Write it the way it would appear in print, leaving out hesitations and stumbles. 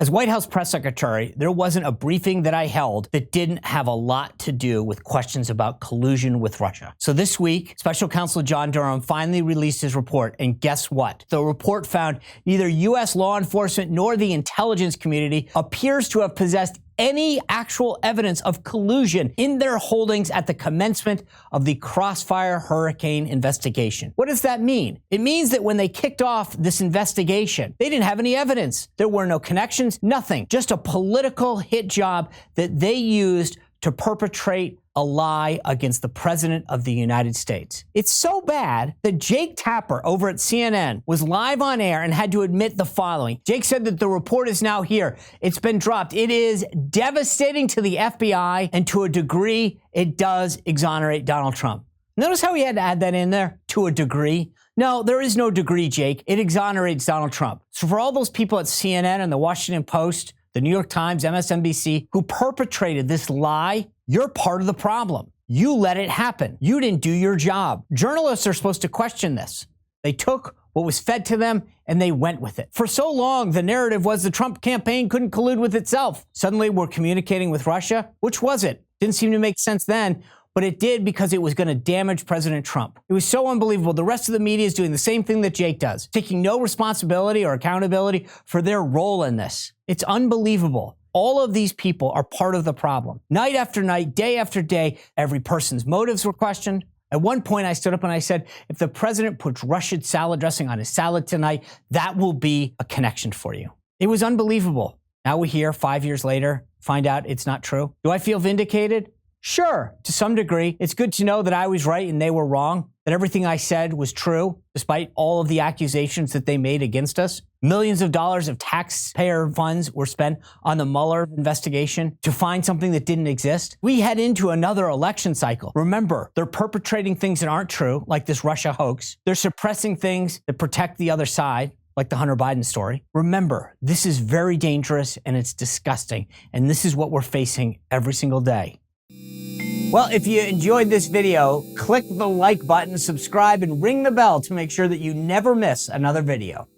As White House press secretary, there wasn't a briefing that I held that didn't have a lot to do with questions about collusion with Russia. So this week, Special Counsel John Durham finally released his report, and guess what? The report found neither U.S. law enforcement nor the intelligence community appears to have possessed any actual evidence of collusion in their holdings at the commencement of the Crossfire Hurricane investigation. What does that mean? It means that when they kicked off this investigation, they didn't have any evidence. There were no connections, nothing, just a political hit job that they used to perpetrate a lie against the President of the United States. It's so bad that Jake Tapper over at CNN was live on air and had to admit the following. Jake said that the report is now here. It's been dropped. It is devastating to the FBI, and to a degree, it does exonerate Donald Trump. Notice how he had to add that in there, to a degree. No, there is no degree, Jake. It exonerates Donald Trump. So for all those people at CNN and the Washington Post, the New York Times, MSNBC, who perpetrated this lie, you're part of the problem. You let it happen. You didn't do your job. Journalists are supposed to question this. They took what was fed to them and they went with it. For so long, the narrative was the Trump campaign couldn't collude with itself. Suddenly, we're communicating with Russia. Which was it? Didn't seem to make sense then, but it did because it was going to damage President Trump. It was so unbelievable. The rest of the media is doing the same thing that Jake does, taking no responsibility or accountability for their role in this. It's unbelievable. All of these people are part of the problem. Night after night, day after day, every person's motives were questioned. At one point, I stood up and I said, if the president puts Russian salad dressing on his salad tonight, that will be a connection for you. It was unbelievable. Now we're here 5 years later, find out it's not true. Do I feel vindicated? Sure, to some degree. It's good to know that I was right and they were wrong, that everything I said was true, despite all of the accusations that they made against us. Millions of dollars of taxpayer funds were spent on the Mueller investigation to find something that didn't exist. We head into another election cycle. Remember, they're perpetrating things that aren't true, like this Russia hoax. They're suppressing things that protect the other side, like the Hunter Biden story. Remember, this is very dangerous and it's disgusting. And this is what we're facing every single day. Well, if you enjoyed this video, click the like button, subscribe, and ring the bell to make sure that you never miss another video.